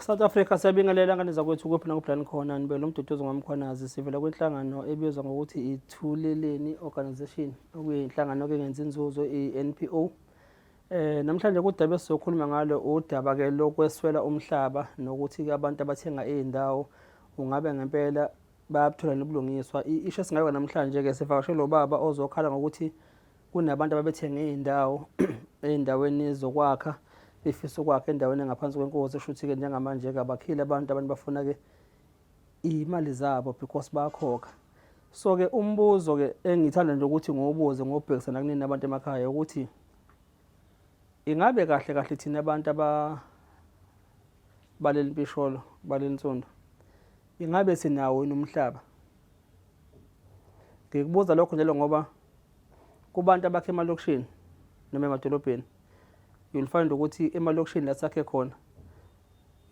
South Africa siyabingelela ngane zakwethu kuphi nakuplan khona nibele umduduzo ngomkhwanazi sivela kwenhlangano ebizwa ngokuthi iThuleleni Organization okuyinhlangano engenza inzuzo iNPO. Namhlanje kudaba esizokhuluma ngalo udaba ke lokweswela umhlaba nokuthi ke abantu abathenga izindawo ungabe ngempela bayathola nobulungiswa. Isho singayo namhlanje ke sivakashela ubaba ozokhala ngokuthi kunabantu ababethenga izindawo endaweni zokwakha befisa ukwakha endaweni engaphansi kwenkosi eshuthi ke njengamanje ke abakhile abantu bafuna ke imali zabo because bayakhokha. So ke umbuzo ke engithanda nje ukuthi ngobuze ngobhekisana kunini abantu emakhaya ukuthi ingabe kahle thina abantu baleli mpisholo balensonto ingabe sinawo nomhlaba. Ngikubuza lokho njalo ngoba kubantu abakhe emalokishini noma emadolobheni you'll find ukuthi emalokishini la sakhe khona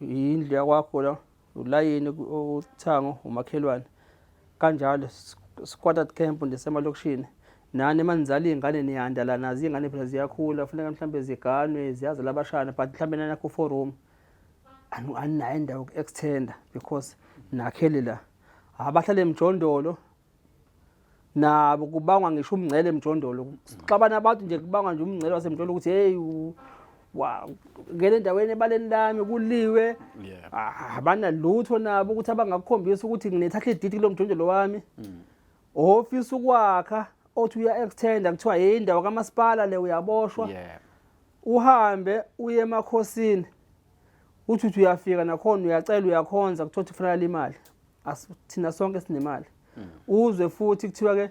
indlu yakwakho la ulayini uthango umakhelwane kanjalo squatted camp ndesemalokishini nani manizala izingane niyanda la nazi izingane phela ziyakhula kufanele mhlambe ziganwe ziyazi labashana but mhlambe nana ku forum anayo indawo extender because nakhele la abahlale emjondolo nabo kubangwa ngisho umngcele emjondolo xabana abantu nje kubangwa nje umngcele wasemjondolo ukuthi hey ngene endaweni ebaleni lami kuliwe abana lutho nabo ukuthi abangakukhombisa ukuthi nginethatha ididi kulo mjondolo wami ofisa ukwakha othi uya extender kuthiwa indawo kamasipala le uyaboshwa uhambe uye emakhosini uthi uyafika nakhona uyacela uyakhonza kuthiwa ufanele imali thina sonke sinemali uzwe futhi kuthiwa ke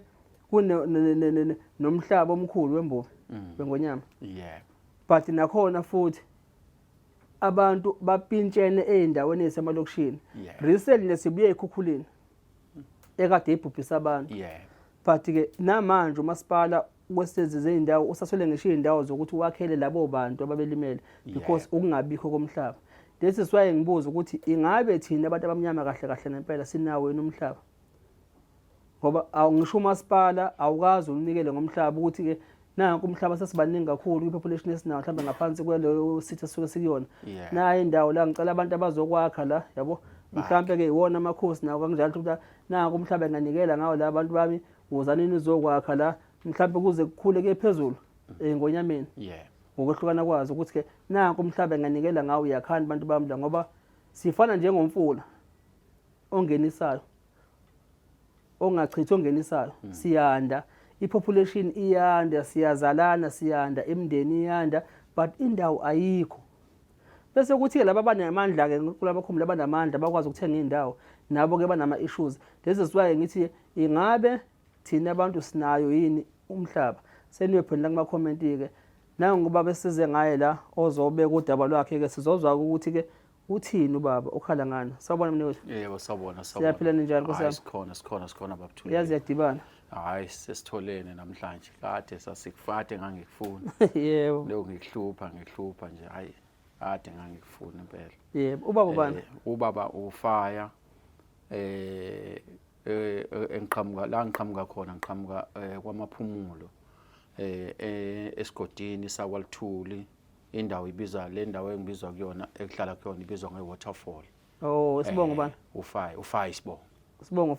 nomhlaba omkhulu wembovu bengonyama but nakhona futhi abantu bapintshene ezindaweni ezisemalokishini recently nesibuye ekhukhuleni ekade ibhubhisa abantu but ke namanje umasipala kwesizwe izindawo usaswele ngisho izindawo zokuthi wakhele labo bantu ababelimele because ukungabikho komhlaba. This is why ngibuza ukuthi ingabe thina abantu abamnyama kahle ngempela sinawo nomhlaba ngoba awungisho umasipala awukazi unikele ngomhlaba ukuthi ke nanku umhlaba sesibaningi kakhulu ipopulation esinayo mhlawumbe ngaphansi kweleyo city suke sikuyona nayo indawo la ngicela abantu abazokwakha la yabo mhlawumbe ke iwona amakhosi nawo kanjalo ukuthi nanku umhlaba enganikela ngawo la abantu bami wozanini uzokwakha la mhlawumbe kuze kukhule ke phezulu engonyameni ngokwehlukana kwazi ukuthi ke nanku umhlaba enganikela ngawo yakhani abantu bami la ngoba sifana njengomfula ongenisayo ongachithi ongenisayo siyanda ipopulation iyanda siyazalana siyanda imndeni iyanda but indawo ayikho bese kuthi laba abanamandla ke kulabakhumula abanamandla bakwazi ukuthenga indawo nabo ke banama issues. This is why ngithi ingabe thina abantu sinayo yini umhlaba seniwe phela kuma comment ke nangoba besize ngaye la ozobeka udaba lwakhe ke sizozwa ukuthi ke uthini ubaba ukhala ngani sawubona mnewethu. Yebo sawubona siyaphila njani nkosiyami. Sikhona babuthule yazi yadibana hayi sesitholene namhlanje kade sasikufade ngangikufuna yebo leo ngikuhlupha nje hayi kade ngangikufuna impela. Yebo ubaba bani ubaba ufaya ngiqhamuka khona kwamaphumulo esigodini sakwalithuli indawo ibizwa le ndawo engibizwa kuyona ekuhlala kuyona ibizwa ngewaterfall. Oh sibongo bani ufaya sibongo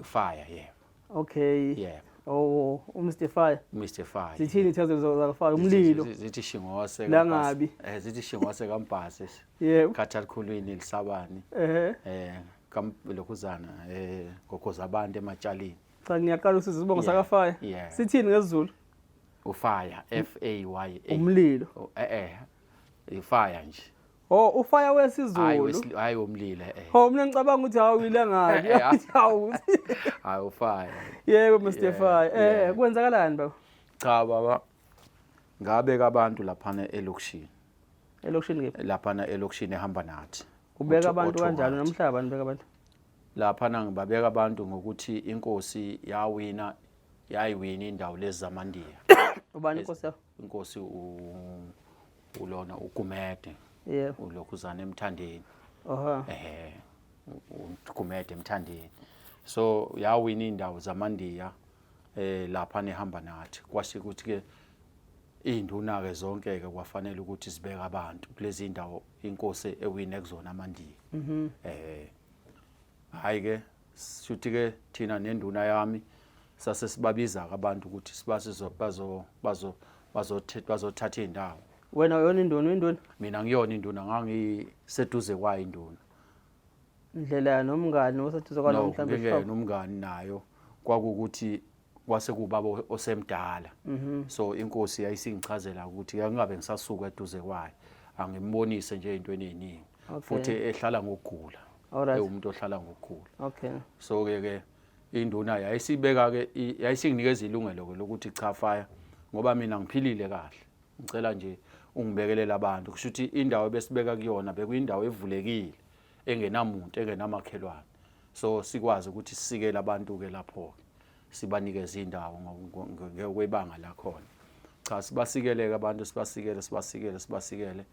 fire yeah okay yeah oh Mr Fire zithini ithazo zakafire umlilo zithi shingose langabi zithi shingose kaMbhasi yebo Khathakhulwini lisabani lokhuzana gogoza abantu ematshalini. Cha ngiyaqala usizwe sibongo sakafire sithini ngesiZulu ufire FAY umlilo ifire nje ufire wesizulu hayi umlilo mina ngicabanga ukuthi awuyile ngabi hayi ufire yebo Mr Fire kwenzakalani baba. Cha baba ngabeka abantu laphana elokishini ngephi laphana elokishini ehamba nathi ubeka abantu kanjalo nomhlaba nibeka abantu laphana ngibabeka abantu ngokuthi inkosi yayiwina indawo lezi zamandiya. Ubani inkosi yakho? Inkosi ulona uGumede ulokhuzana eMthandeni uGumede eMthandeni so yawina indawo zamandiya lapha nehamba nathi kwasho ukuthi ke induna ke zonke ke kwafanele ukuthi sibeke abantu kulezi indawo inkosi ewine kuzona amandiya hayi ke shuthi ke thina nenduna yami sase sibabiza abantu ukuthi sibasizo bazothatha indawo. Wena uyona induna? Mina ngiyona induna, ngangiseduze kwayo induna. Indlela nomngani oseduze kwalo mhlawumbe ngeke nomngani nayo kwakukuthi kwase kubaba osemdala. So inkosi yayisingichazela ukuthi ngingabe ngisasuka eduze kwayo, angimbonise nje into eziningi futhi ehlala ngokugula. Umuntu ohlala ngokugula. Okay. So ke induna yayisibeka ke yayisinginikeza ilungelo lokuthi cha fire ngoba mina ngiphilile kahle. Ngicela nje ungibekelela abantu. Kusho ukuthi indawo besibeka kuyona bekuyindawo evulekile engenamuntu engenamakhelwane. So sikwazi ukuthi sisikele abantu ke lapho sibanikeza indawo ngokwebanga la khona. Cha sibasikeleke abantu sibasikele.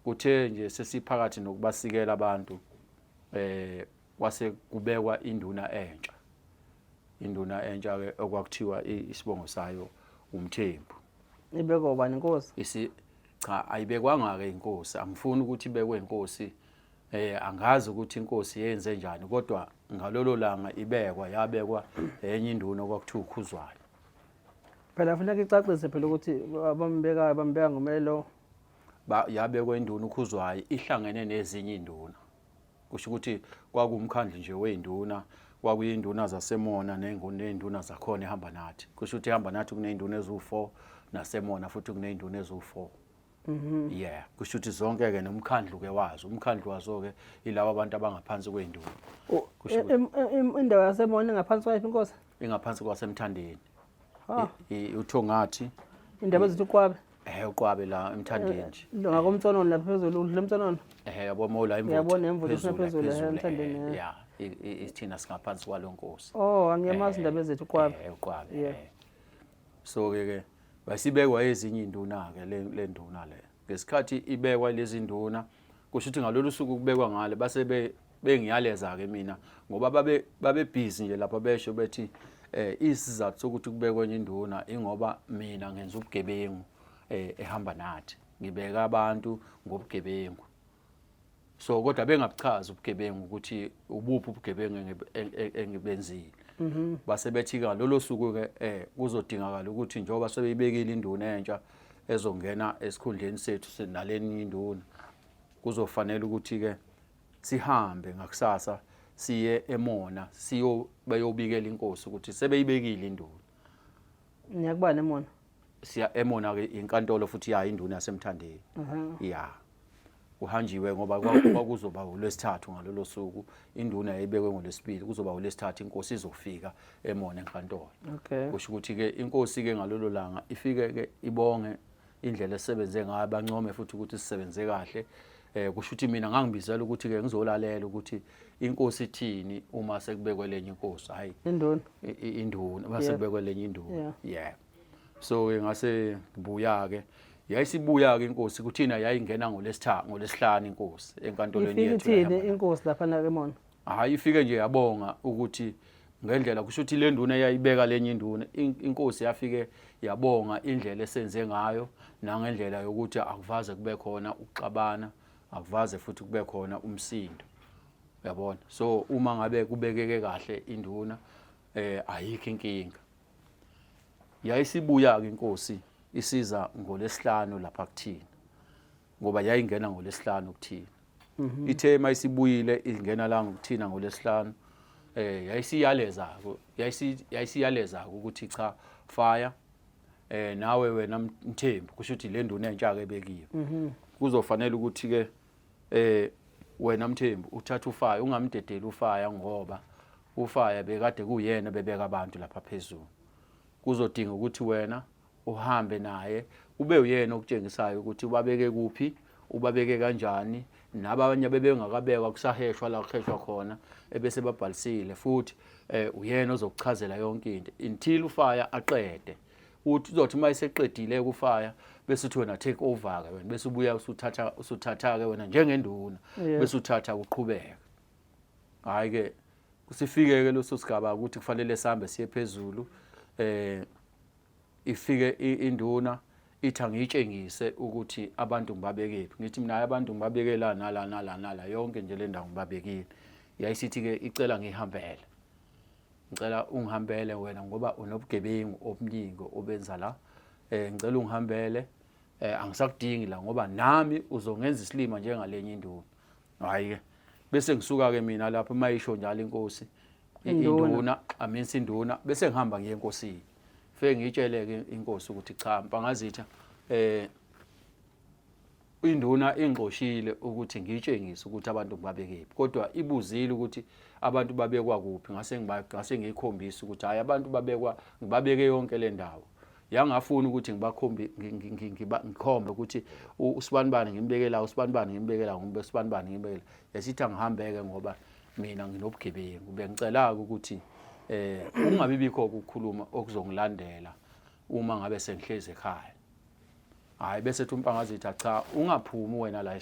Kuthe nje sesiphakathi nokubasikela abantu kwase kubekwa induna entsha. Induna entsha ke okwakuthiwa isibongo sayo uMthembu. Ibekwa ubani inkosi? Cha ayibekwanga ke inkosi, angifuni ukuthi ibekwe inkosi. Angazi ukuthi inkosi yenze njani kodwa ngalolo langa yabekwa enye induna okwakuthiwa uKhuzwayo. Phela kufanele icacise phela ukuthi bambeka ngomelo. Yabekwa induna uKhuzwayo ihlangene nezinye induna. Kusho ukuthi kwakumkhandlu nje weinduna, kwakuyinduna zaseMona ney'nduna zakhona ehamba nathi. Kusho ukuthi ehamba nathi kuney'nduna eziwu4 naseMona futhi kuney'nduna eziwu4. Yeah, kusho ukuthi zonke ke nomkhandlu ke wazo. Umkhandlu wazo ke ilabo abantu abangaphansi kwey'nduna. Indawo yaseMona ingaphansi kwayiphi inkosi? Ingaphansi kwaseMthandeni. uThongathi. Indaba ezithi uQwabe? uQwabe la eMthandeni nje. Ngakomtsonono lapha phezulu, udlule eMtsonono? Yabo la imvutho. Yabona imvutho phezulu eMthandeni. Yeah, isithina singaphansi kwalonkosi. Angiyamazi indaba ezithi uQwabe. uQwabe. So ke basibekwa ezinye induna ke le nduna le. Ngesikhathi ibekwa lezi nduna kusho ukuthi ngalolu suku kubekwa ngale base bengiyaleza ke mina ngoba babe busy nje lapha besho bethi isizathu sokuthi kubekwe enye induna ingoba mina ngenza ubugebengu ehamba nathi. Ngibeka abantu ngobugebengu. So kodwa bengabuchazi ubugebengu ukuthi ubuphi ubugebengu engibenzile. Base bethi ngalolo suku ke kuzodingakala ukuthi njengoba sebeyibekile induna entsha ezongena esikhundleni sethu naleni induna kuzofanele ukuthi ke sihambe ngakusasa siye eMona bayobikela inkosi ukuthi sebeyibekile induna. Niyakubani eMona? Siya eMona ke inkantolo futhi induna yaseMthandeni. Uhanjiwe ngoba kwakuzoba uLwesithathu ngalolo suku, induna yayibekwe ngoLwesibili, kuzoba uLwesithathu inkosi izofika eMona enkantolo. Kusho ukuthi ke inkosi ke ngalolo langa ifike ke ibonge indlela esebenze ngayo, bancome futhi ukuthi sisebenze kahle. Kusho ukuthi mina ngangibizela ukuthi ke ngizolalela ukuthi inkosi ithini uma sekubekwe lenye inkosi. Hayi induna base kubekwe lenye induna. Yeah. So ke ngase ngibuya ke yayisibuya ke inkosi kuthina yayingena ngolesihlanu inkosi enkantolweni yethu. Ifike inkosi lapha na eMona? Hayi ifike nje yabonga ukuthi ngendlela kusho ukuthi le nduna eyayibeka lenye induna inkosi yafike yabonga indlela esenze ngayo nangendlela yokuthi akuvaze kube khona ukuxabana, akuvaze futhi kube khona umsindo. Uyabona? So uma ngabe kubekeke kahle induna ayikho inkinga. Yayisibuya ke inkosi isiza ngolesihlanu lapha kuthina ngoba yayingena ngolesihlanu kuthina. Ithe mayisibuyile ingena la ngokuthina ngolesihlanu yayisiyaleza ukuthi cha fire nawe wena Mthembu, kusho ukuthi le nduna entsha ke ebekiwe kuzofanele ukuthi ke wena Mthembu uthatha uFire, ungamdedeli uFire ngoba uFire bekade kuyena bebeka abantu lapha phezulu. Kuzodinga ukuthi wena uhambe naye ube uyena okutshengisayo ukuthi ubabeke kuphi, ubabeke kanjani, nabanye bebengakabekwa kusaheshwa la kuheshwa khona ebese babhalisile futhi uyena ozokuchazela yonke into until uFire aqede. Uzothi mayiseqedile kuFire bese uthi wena take over ke wena bese ubuya usuthatha ke wena njengenduna bese uthatha uqhubeka. Hayi ke kusifike ke leso sigaba ukuthi kufanele sihambe siye phezulu ifike induna ithi angitshengise ukuthi abantu ngibabekephi. Ngithi mina abantu ngibabekela nala yonke nje le ndawo ngibabekile. Yayisithi ke icela ngihambele. Ngicela ungihambele wena ngoba unobugebengu obuningi obenza la. Ngicela ungihambele angisakudingi la ngoba nami uzongenza isilima njengalenye induna. Hayi ke bese ngisuka ke mina lapho mayisho njalo inkosi induna aminsi induna bese ngihamba ngiye enkosini. Feke ngitshele ke inkosi ukuthi cha mpangazitha induna ingxoshile ukuthi ngitshengise ukuthi abantu ngibabekephi kodwa ibuzile ukuthi abantu babekwa kuphi ngase ngikhombisa ukuthi hayi abantu babekwa ngibabeke yonke le ndawo yangafuna ukuthi ngikhombe ukuthi usibanibani ngimbeke la usibanibani ngimbeke la usibanibani ngimbeke la yasithi angihambeke ngoba mina nginobugebengu bengicela ukuthi ungabibikho ukukhuluma okuzongilandela uma ngabe sengihleze ekhaya. Hayi bese uMpangazitha cha ungaphumi wena la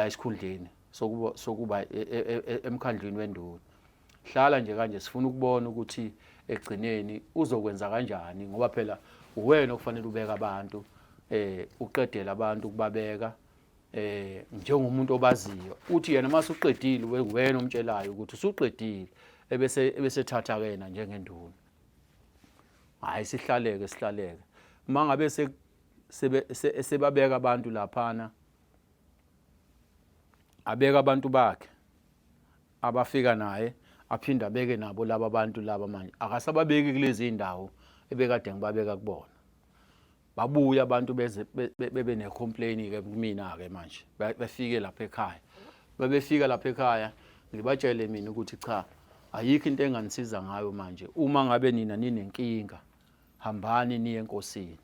esikhundleni sokuba emkhandlweni wenduna. Hlala nje kanje sifuna ukubona ukuthi egcineni uzokwenza kanjani ngoba phela uwena okufanele ubeka abantu uqedela abantu ukubabeka njengomuntu obaziyo uthi yena mase uqedile wena umtshelayo ukuthi usuqedile ebese thatha kena njengenduna. Hayi sihlaleke mangabe sebabeka abantu laphana abeka abantu bakhe abafika naye aphinda abeke nabo laba bantu laba manje akasababeki kulezi indawo ebekade ngibabeka kubona. Babuya abantu bebe ne complain ke kumina ke manje befike lapha ekhaya. Bebefika lapha ekhaya ngibatshele mina ukuthi cha ayikho into enganisiza ngayo manje uma ngabe nina ninenkinga hambani niye enkosini.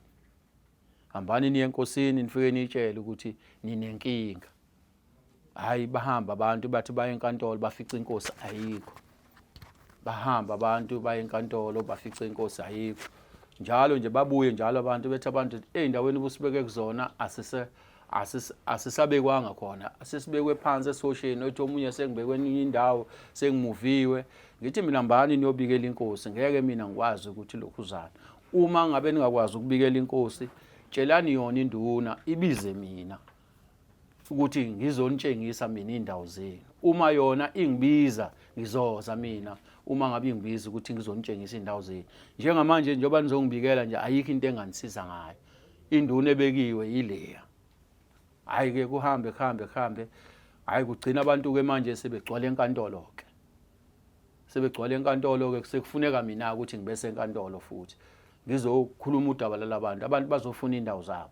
Hambani niye enkosini nifike nitshele ukuthi ninenkinga. Hayi bahamba abantu bathi baye enkantolo bafica inkosi ayikho. Bahamba abantu baye enkantolo bafica inkosi ayikho. Njalo nje babuye njalo abantu bethi abantu endaweni ubusibeke kuzona asisabekwanga khona. Asisibekwe phansi esosheni othi omunye sengibekwe enye indawo sengimuviwe. Ngithi mina mbani niyobikela inkosi ngeke mina ngikwazi ukuthi lokhu uzana. Uma ngabe ningakwazi ukubikela inkosi tshelani yona induna ibize mina ukuthi ngizonitshengisa mina indawo zenu. Uma yona ingibiza ngizoza mina uma ngabe ingibiza ukuthi ngizonitshengisa indawo zenu. Njengamanje njoba nizongibikela nje ayikho into enganisiza ngayo. Induna ebekiwe yileya. Hayi ke kuhambe hayi kugcina abantu ke manje sebegcwala enkantolo ke. Sebegcwala enkantolo ke sekufuneka mina ukuthi ngibese enkantolo futhi. Ngizokhuluma udaba lalabantu abantu bazofuna indawo zabo.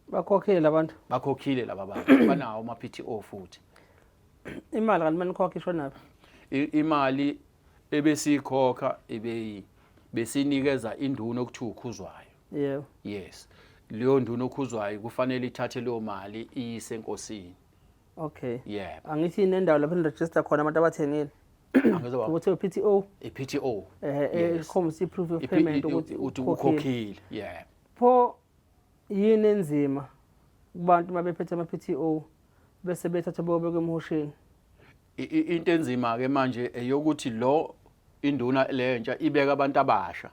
Bakhokhile abantu. Bakhokhile laba bantu banawo ama PTO futhi. Imali kanti manikhokhiswa naphi? Imali ebesikhokha besinikeza induna okuthiwa ukhuzwayo. Yebo. Yes. Leyo nduna okhuzwayo kufanele ithathe leyo mali iyise enkosini. Okay. Yeah. Angithi inendawo lapho register khona abantu abathengile. Angizwa ukuthi PTO. PTO. Khombisa proof of payment ukuthi ukhokhile. Yeah. Pho yini enzima kubantu mabephethe ama PTO bese bethatha bobeke emhosheni? Into enzima ke manje eyokuthi lo induna lentsha ibeka abantu abasha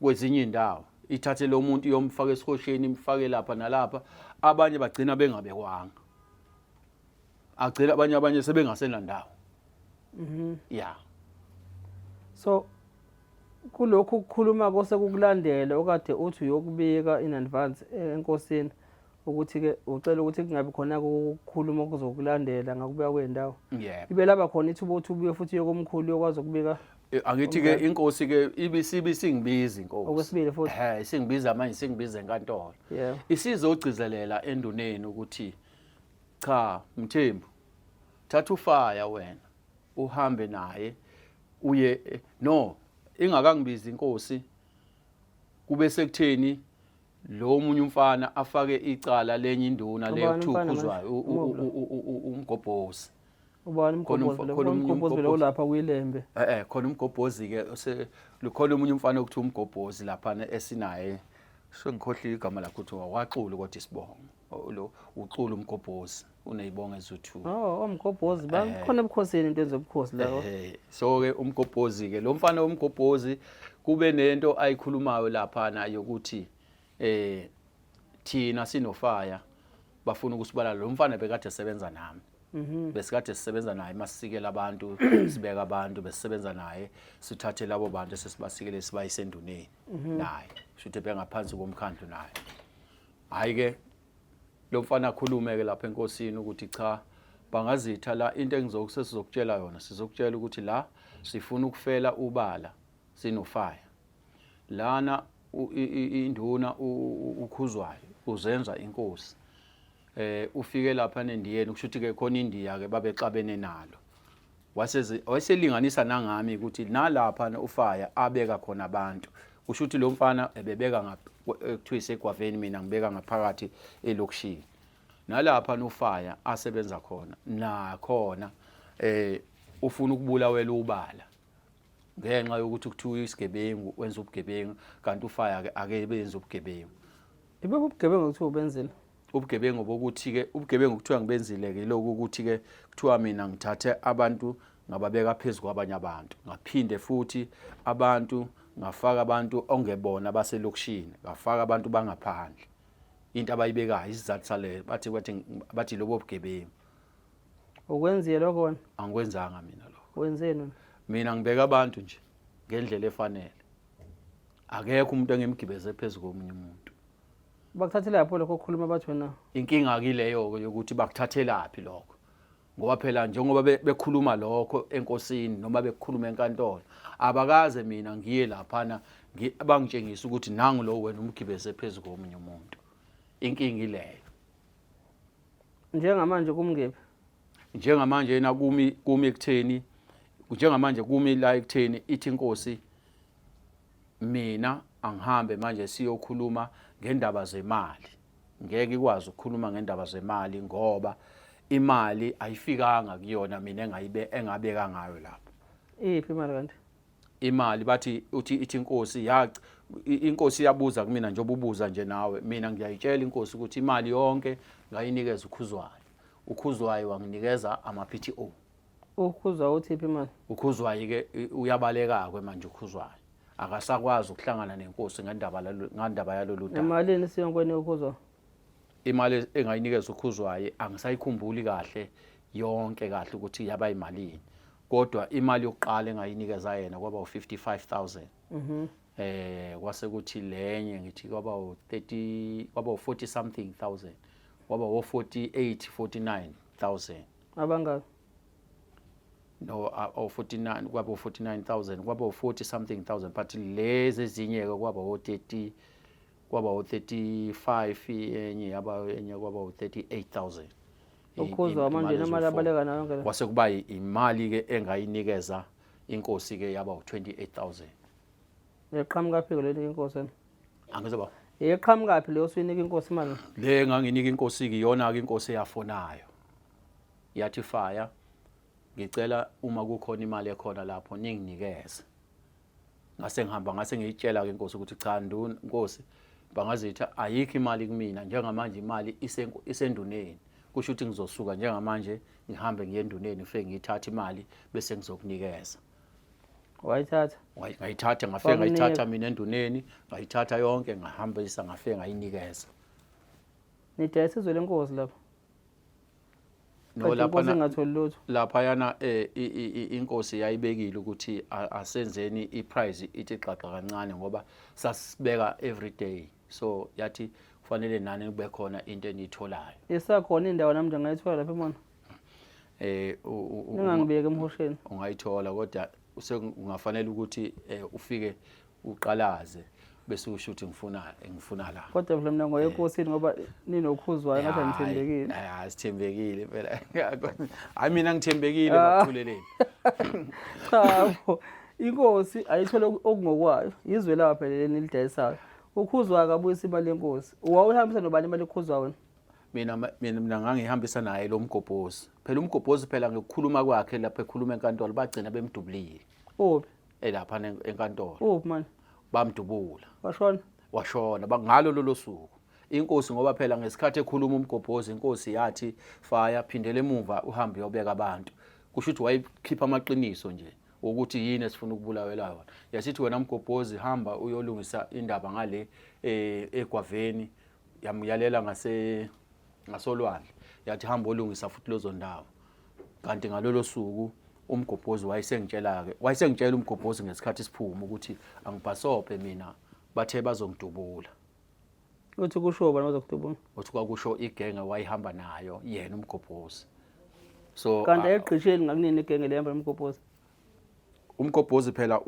kwezinye indawo. Ithathe lo muntu iyomfaka esihosheni imfake lapha nalapha abanye bagcina bengabekwanga. Agcina abanye sebengasena ndawo. Yeah. So kulokhu ukukhuluma kosekukulandela okade uthi uyokubika in advance enkosini ukuthi ke ucela ukuthi kungabi khona ukukhuluma okuzokulandela ngakubuya kwendawo. Yeah. Ibe laba khona ithuba uthi ubuye futhi yokomkhulu yokwazi ukubika. Angithi ke inkosi ke ibisingibiza inkosi. Okwesibili futhi. Isingibiza manje singibiza enkantolo. Yeah. Isizogcizelela enduneni ukuthi cha Mthembu thatha ufaya wena uhambe naye uye no ingakangibiza inkosi kube sekutheni lo munye umfana afake icala lenye induna leyokuthukuzwayo umgobhozi. Ubani umgobhozi lo lapha kuyilembe? Khona umgobhozi ke khona umunye umfana okuthi umgobhozi lapha esinaye sengikhohlile igama lakhe kuthiwa waxulu kodwa isibongo lo uxulu umgobhozi uneyibonga ezithu. Umgobhozi bakhona ebukhosini into ezobukhosi lawo. So ke umgobhozi ke lo mfana womgobhozi kube nento ayikhulumayo lapha na yokuthi thina sinofaya bafuna ukusibala lo mfana bekade esebenza nami besikade sisebenza naye masisikela abantu sibeka abantu besisebenza naye sithathe labo bantu esesibasikele sibayisenduneni naye shuthe bengaphansi komkhandlu naye hayi ke lo mfana akhulume ke lapha enkosini ukuthi cha bangazitha la into engizokutshela yona sizokutshela ukuthi la sifuna ukufela ubala sinofaya lana induna ukhuzwayo uzenza inkosi ufike lapha eNdiyeni kushuthi ke khona iNdiya ke babexabene nalo waselinganisa nangami ukuthi nalapha ufaya abeka khona abantu kushuthi lo mfana ebebeka kuthiwa isegwaveni mina ngibeka ngaphakathi elokishini nalapha ufaya asebenza khona nakhona ufuna ukubulawela ubala ngenxa yokuthi kuthiwa isigebengu wenza ubugebengu kanti ufaya ke ake benza ubugebengu ibe ubugebengu kuthiwa ubenzile ubugebengu bokuthi ke ubugebengu kuthiwa ngibenzile ke lokho ukuthi ke kuthiwa mina ngithathe abantu ngababeka phezulu kwabanye abantu ngaphinde futhi abantu ngafaka abantu ongebona baselokishini ngafaka abantu bangaphandle into abayibekayo isizathu sale bathi lobo bugebengu ukwenzile lokho wena angikwenzanga mina lokho wenzeni mina ngibeka abantu nje ngendlela efanele akekho umuntu engimgibeze phezulu komunye umuntu bakuthathela lapho lokho ukukhuluma bathi wena inkinga akileyo yokuthi bakuthathelaphi lokho ngoba phela njengoba bekhuluma lokho enkosini noma bekhuluma enkantolo abakaze mina ngiye lapha bangitshengisa ukuthi nangu lo wena umgibeze phezulu komunye umuntu inkinga ileyo njengamanje kumngephi njengamanje yena kumi ekutheni njengamanje kumi la ekutheni ithi inkosi mina angihambe manje siyokhuluma ngendaba zemali ngeke ikwazi ukukhuluma ngendaba zemali ngoba imali ayifikanga kuyona mina engabeka ngayo lapho iphi imali kanti imali bathi ithi inkosi inkosi yabuza kumina njengoba ubuza nje nawe mina ngiyayitshela inkosi ukuthi imali yonke ngayinikeza ukhuzwayo wanginikeza ama-PTO ukhuzwa uthiphi imali ukhuzwayo ke uyabaleka ke manje ukhuzwayo akasakwazi ukuhlangana nenkosi ngandaba yalolu daba emalini siyonkweni ukhuzwa imali engayinikeza ukhuzwayo angisayikhumbuli kahle yonke kahle ukuthi yaba imalini kodwa imali yokuqala engayinikeza yena kwaba u55,000 kwase kuthi lenye ngithi kwaba u30 kwaba u40 something thousand kwaba u48 49,000 abangaka no 49 kwaba u49,000 kwaba u40 something thousand but lezi ezinye ke kwaba u30 kwaba u35 enye kwaba u38,000 ukhuzwa manje nemali abaleka nayo yonke kwase kuba imali ke engayinikeza inkosi ke yaba u28,000 eqhamuka phiko leli inkosi angizoba eqhamuka phi leyo siyinika inkosi imali le enganginika inkosi ke yona ke inkosi eyafonayo yathi fire ngicela uma kukhona imali ekhona lapho ninginikeze ngase ngihamba ngase ngiyitshela ke inkosi ukuthi cha inkosi bangazitha ayikho imali kumina njengamanje imali isenduneni kusho ukuthi ngizosuka njengamanje ngihambe ngiye enduneni ufike ngithatha imali bese ngizokunikeza wayithatha ngayithatha ngafike ngayithatha mina enduneni ngayithatha yonke ngahambisa ngafike ngayinikeza nidayisa izwe lenkosi lapho no lapha ngatholi lutho lapha yana inkosi yayibekile ukuthi asenzeni iprize ithi xaxa kancane ngoba sasibeka every day so yathi kufanele nani kube khona into enitholayo isakhona indawo namanje ngayithola lapha emona ningangibeke emhosheni ungayithola kodwa ungafanele ukuthi ufike uqalaze bese usho ukuthi ngifuna la kodwa vele mina ngoyenkosini ngoba ninokhuzwayo ngathi ngithembekile sithembekile phela hayi mina ngithembekile bakuthuleleni cha inkosi ayithola okungokwayo izwe lapha leli lidayisayo ukhuzwa akabuyisa imali yenkosi wawuhambisa nobani imali ekhuzwa wena mina ngangihambisa naye lo mgobhozi phela umgobhozi phela ngikukhuluma kwakhe lapha ekhuluma enkantolo bagcina bemdubulile uphi lapha enkantolo uphi manje bamdubula washona ngalo lolo suku inkosi ngoba phela ngesikhathi ekhuluma umgobhozi inkosi yathi fire phindele emuva uhambe uyobeka abantu kusho ukuthi wayikhipha amaqiniso nje ukuthi yini esifuna ukubulawela yona. Yasithi wena Mgobhozi hamba uyolungisa indaba ngale eGwaveni, yamyalela ngasolwandle. Yathi hamba olungisa futhi lozo ndawo. Kanti ngalolo suku uMgobhozi wayesengitshela uMgobhozi ngesikhathi siphuma ukuthi angibhasophe mina bathe bazongidubula. Uthi kusho bani bazokudubula? Uthi kwakusho igenge wayihamba nayo yena uMgobhozi. So kanti eqhisheni ngakunini igenge lehamba noMgobhozi. uMgobhozi phela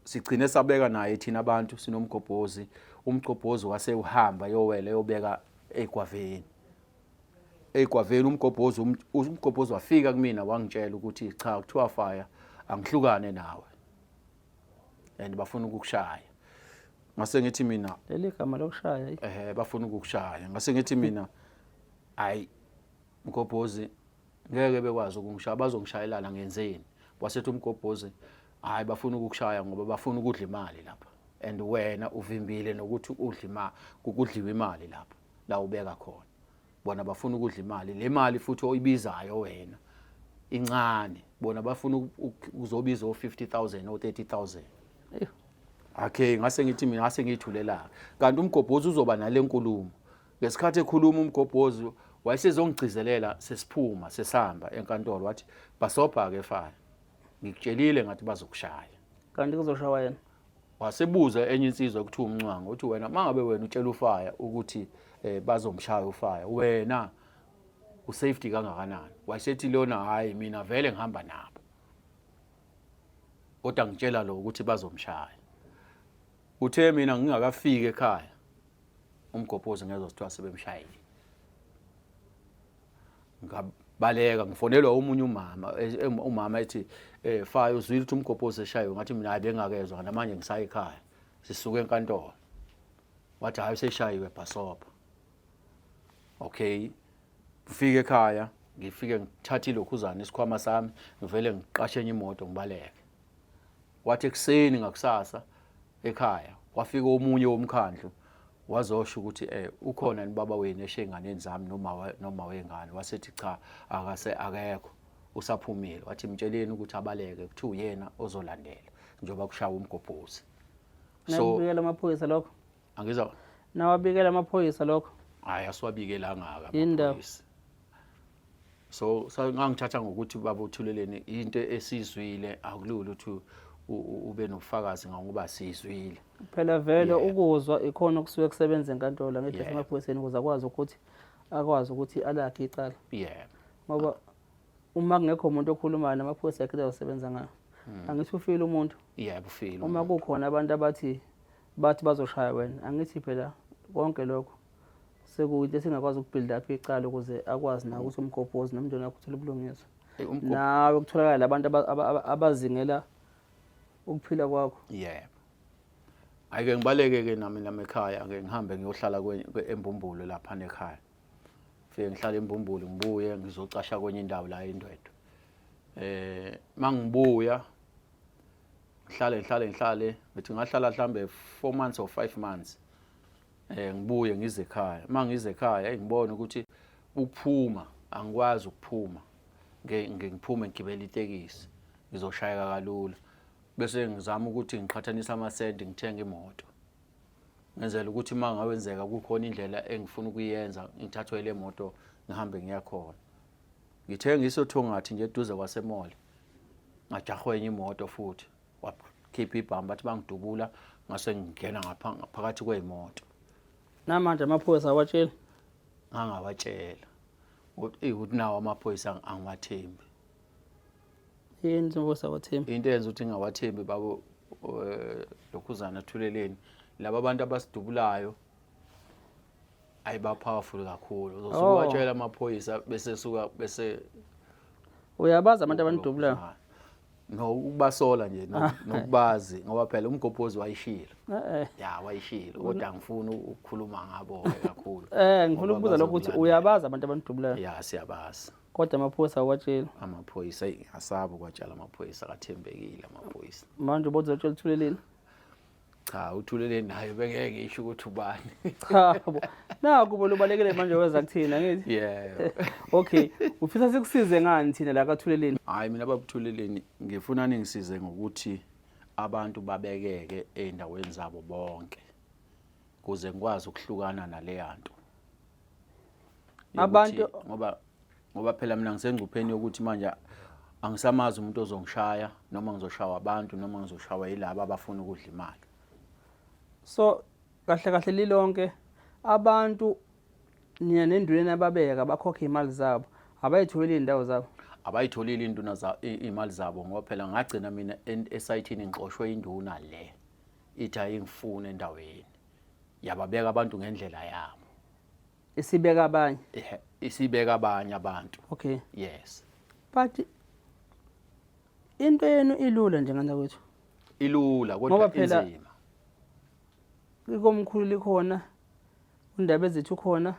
sigcine sabeka naye thina abantu sinomgobhozi. uMgobhozi wase uhamba yowela yobeka eGwaveni. uMgobhozi wafika kumina wangitshela ukuthi cha kuthiwa fire angihlukane nawe and bafuna ukukushaya. Ngase ngithi mina leli gama lokushaya bafuna ukukushaya. Ngase ngithi mina hayi Mgobhozi ngeke bekwazi ukungishaya, bazongishayelana ngenzeni. Wasethi uMgobhozi hayi bafuna ukukushaya ngoba bafuna ukudla imali lapha, and wena uvimbile nokuthi kudliwa imali lapha la ubeka khona. Bona bafuna ukudla imali, le mali futhi oyibizayo wena incane, bona bafuna uzobiza o50,000 o30,000. Okay, ngase ngithi mina ngase ngithulela. Kanti uMgobhozi uzoba nale nkulumo. Ngesikhathi ekhuluma uMgobhozi wayesezongigcizelela sesiphuma sesihamba enkantolo wathi basobha ke fire. Ngikutshelile ngathi bazokushaya. Kanti kuzoshaya yena. Wasebuza enye insizwa ekuthiwa uMncwango uthi wena mangabe wena utshela uFire ukuthi bazomshaya uFire, wena usafety kangakanani? Wayesethi lona hayi mina vele ngihamba nabo, kodwa ngitshela lo ukuthi bazomshaya. Uthe mina ngingakafika ekhaya uMgobhozi ngezosithiwa sebemshayile. Ngabaleka ngifonelwa umunye umama ethi Fire uzwile ukuthi uMgobhozi eshayiwe. Ngathi mina hayi bengakezwa namanje ngisaya ekhaya sisuka enkantolo. Wathi hayi seshayiwe bhasopa. Okay, ngifike ekhaya ngifike ngithatha ilokhuzana isikhwama sami ngivele ngiqashe enye imoto ngibaleke. Wathi ekseni ngakusasa ekhaya wafika omunye womkhandlu wazosho ukuthi ukhona nibaba wenu eshenganeni zami noma wengane. Wasethi cha akekho usaphumile. Wathi mtsheleni ukuthi abaleke kuthi uyena ozolandela njengoba kushaya uMgobhozi. So nabikela amaphoyisa lokho. Angizwa nawabikela amaphoyisa lokho. Hayi asiwabikela ngaka amaphoyisa. So ngangithatha ngokuthi baba uthuleleni into esizwile akulula ukuthi ube nobufakazi ngoba sizwile. Phela vele ukuzwa ikhona okusuke kusebenza enkantolo ngithi emaphoyiseni ukuze akwazi ukuthi alakhe icala. Ngoba uma kungekho umuntu okhulumayo namaphoyisa yakhe ayosebenza ngayo. Angithi ufile umuntu. Ufile. Uma kukhona abantu bathi bazoshaya wena, angithi phela konke lokho sekuyinto esingakwazi ukubuild up icala ukuze akwazi na ukuthi uMgobhozi nomndeni wakhe uthole ubulungiswa. Nawe kutholakala abantu abazingela ukuphila kwakho. Ayike ngibaleke nami ekhaya ngihambe ngiyohlala eMbumbulo lapha ekhaya. Fike ngihlala eMbumbulo ngibuye ngizocasha kwenye indawo la eNdwedwe. Mangibuya ngihlale ngithi ngahlala mhlambe 4 months or 5 months. Ngibuye ngize ekhaya. Mangize ekhaya ngibona ukuthi ukuphuma angikwazi ukuphuma. Ngiphume ngigibela itekisi ngizoshayeka kalula. Bese ngizama ukuthi ngiqhathanisa amasenti ngithenga imoto. Ngenzela ukuthi mangawenzeka kukhona indlela engifuna ukuyenza ngithathwe le moto ngihambe ngiyakhona. Ngithenga isothongathi nje eduze kwasemall. Ngajahwa enye imoto futhi. Wakhipha ibhamba bathi bangidubula ngase ngingena ngaphakathi kwezimoto. Namanje amaphoyisa awatshela. Angawatshela. Ukuthi nawo amaphoyisa angiwathembi. Yini amaphoyisa awathembi? Into eyenza ukuthi ngingawathembi babo lokhuzana Thuleleni. Laba abantu abasidubulayo ayiba powerful kakhulu. Uzosuka amaphoyisa bese uyabaza abantu abanidubulayo. No ukubasola nje nokubazi ngoba phela uMgobhozi wayishilo. Wayishilo kodwa ngifuna ukukhuluma ngabo kakhulu. Ngifuna ukubuza lokho ukuthi uyabaza abantu abanidubulayo. Siyabazi. Kodwa amaphoyisa awatshela. Amaphoyisa asaba kwatshala amaphoyisa akathembekile amaphoyisa. Manje ubozotshela Thuleleni. Cha, uThuleleni naye bengeke ngisho ukuthi ubani. Cha bo. Naku bo lubalekele manje weza kuthina ngithi. Yeah. Okay, ufisa sikusize ngani thina la kaThuleleni? Hayi mina babuThuleleni ngifuna ningisize ngokuthi abantu babekeke eindaweni zabo bonke kuze ngikwazi ukuhlukana nale yanto. Abantu ngoba phela mina ngisengcupheni yokuthi manje angisamazi umuntu ozongishaya noma ngizoshawa abantu noma ngizoshawa yilabo abafuna ukudla imali. so kahle kahle lilonke abantu nina nendweni ababeka bakhokha imali zabo abayitholi indawo zabo. Abayitholile induna za imali zabo ngoba phela ngagcina mina esayithini ngixoshwe induna le ithi ayingifune endaweni yababeka abantu ngendlela yabo Isibeka abanye. isibeka abanye abantu. Okay. Yes. But into yenu ilula nje ngana kwethu. Ilula Ngoba kodwa phela inzima. Ikomkhulu likhona, undaba ezethu khona,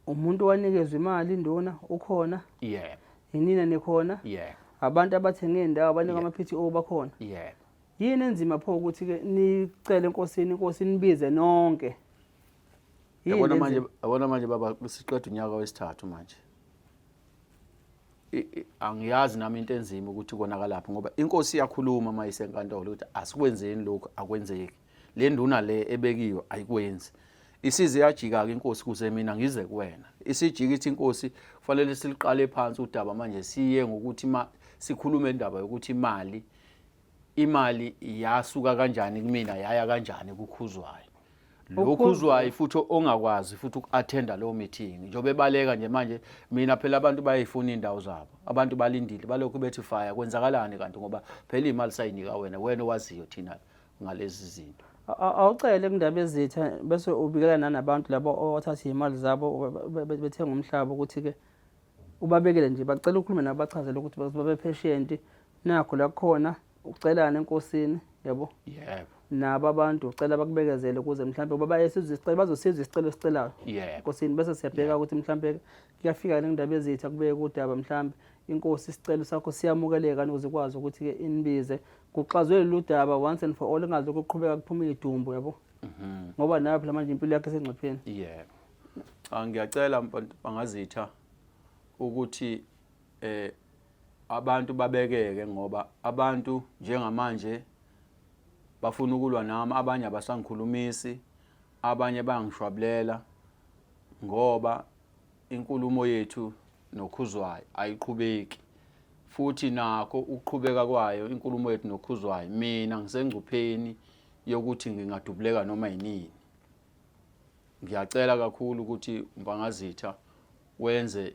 umuntu wanikezwe imali induna ukhona, Yeah. inina nikhona, Yeah. abantu abathenga indawo abanika ama-PTO bakhona. Yeah. Yini enzima pho ukuthi ke nicele enkosini, inkosi nibize nonke? Yabona manje baba siqeda unyaka wesithathu manje. Angiyazi nami into enzima ukuthi konakalaphi ngoba inkosi iyakhuluma mayisenkantolo ukuthi asikwenzeni lokho akwenzeki. Le nduna le ebekiwe ayikwenzi. Isize yajika ke inkosi kuze mina ngize kuwena. Isijika ithi inkosi kufanele siliqale phansi udaba manje siye ngokuthi sikhulume indaba yokuthi imali yasuka kanjani kumina yaya kanjani kukhuzwayo. Lokhuzwayo futhi ongakwazi futhi ukuattenda lo meeting njobe baleka nje manje mina phela abantu bayifuna indawo zabo. Abantu balindile balokhu bethi fire kwenzakalani kanti ngoba phela imali sayinika wena owaziyo thina ngalezi zinto. Awucele kundaba ezitha bese ubikela nanabantu labo othatha imali zabo bethenga umhlaba ukuthi ke ubabekele nje bacela ukukhuluma nabachazela ukuthi babe patient nakho la khona ucelana enkosini yabo. Yebo. Nabo abantu ucela bakubekezele kuze mhlambe baba yesizwe isicelo bazosiza isicelo sicelayo. Yebo. Enkosini bese siyabheka ukuthi mhlambe kuyafika le ndaba ezitha kubeke udaba mhlambe inkosi isicelo sakho siyamukeleka ukuze kwazi ukuthi ke inibize kuxazwe lolu daba once and for all engaze ukuqhubeka kuphuma idumbu yabo. Ngoba nayo phela manje impilo yakhe esengcupheni. Yebo. Ngiyacela bangazitha ukuthi abantu babekeke ngoba abantu njengamanje bafuna ukulwa nami abanye abasangikhulumisi abanye bayangishwabulela ngoba inkulumo yethu nokhuzwayo ayiqhubeki futhi nakho ukuqhubeka kwayo inkulumo yethu nokhuzwayo mina ngisengcupheni yokuthi ngingadubuleka noma yinini. Ngiyacela kakhulu ukuthi bangazitha wenze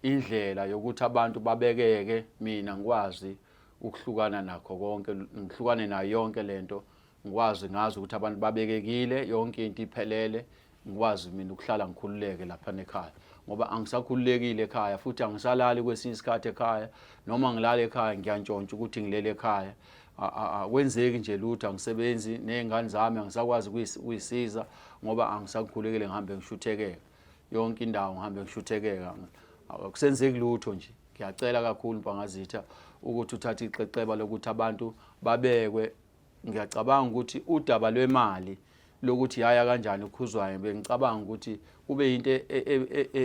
indlela yokuthi abantu babekeke mina ngikwazi ukuhlukana nakho konke ngihlukane nayo yonke lento ngikwazi ngazi ukuthi abantu babekekile yonke into iphelele ngikwazi mina ukuhlala ngikhululeke lapha ekhaya ngoba angisakhululekile ekhaya futhi angisalali kwesinye isikhathi ekhaya noma ngilala ekhaya ngiyantshontsha ukuthi ngilele ekhaya kwenzeki nje lutho angisebenzi nezingane zami angisakwazi ukuyisiza ngoba angisakhululekile ngihambe ngishuthekeka yonke indawo ngihambe ngishuthekeka akusenzeki lutho nje. Ngiyacela kakhulu bangazitha ukuthi uthathe ixexeba lokuthi abantu babekwe. Ngiyacabanga ukuthi udaba lwemali lokuthi yaya kanjani ukhuzwayo bengicabanga ukuthi kube into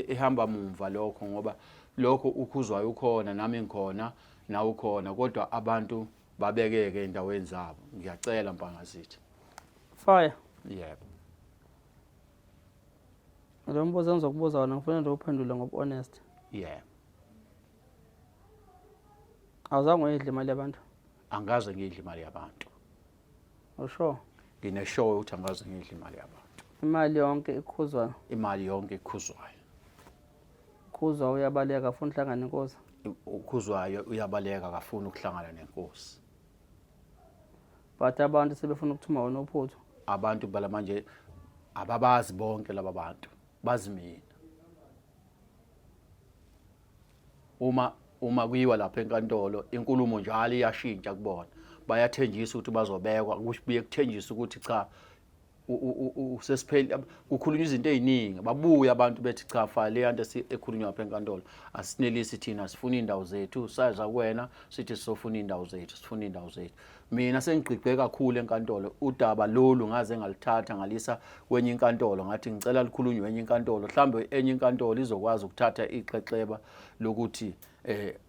ehamba mumva lokho ngoba lokho ukhuzwayo ukhona nami ngikhona nawe ukhona kodwa abantu babekeke endaweni zabo. Ngiyacela bangazitha. Fire. Yebo. Lo mbuzo engizokubuza wona ngifuna nje uphendule ngobu honest. Yeah. Awuzange uyidle imali yabantu? Angaze ngidle imali yabantu. Usho? Ngineshow ukuthi angaze ngidle imali yabantu. Imali yonke ikhuzwayo. Imali yonke ikhuzwayo. Khuzwa uyabaleka afuna uhlangana nenkosi. Ukhuzwayo uyabaleka akafuna ukuhlangana nenkosi. But abantu sebefuna ukuthuma wona uphuthu. Abantu bala manje ababazi bonke laba bantu. Bazi mina. Uma kuyiwa lapha enkantolo inkulumo njalo iyashintsha kubona. Bayathenjisa ukuthi bazobekwa kubuye kuthenjisa ukuthi cha usesipheli kukhulunywa izinto eziningi babuya abantu bethi cha fa le yanto ekhulunywa lapha enkantolo asinelisi thina sifuna indawo zethu saza kuwena sithi sifuna indawo zethu mina sengigqigqe kakhulu enkantolo udaba lolu ngaze ngalithatha ngalisa kwenye inkantolo ngathi ngicela likhulunywe kwenye inkantolo mhlambe enye inkantolo izokwazi ukuthatha ixexeba lokuthi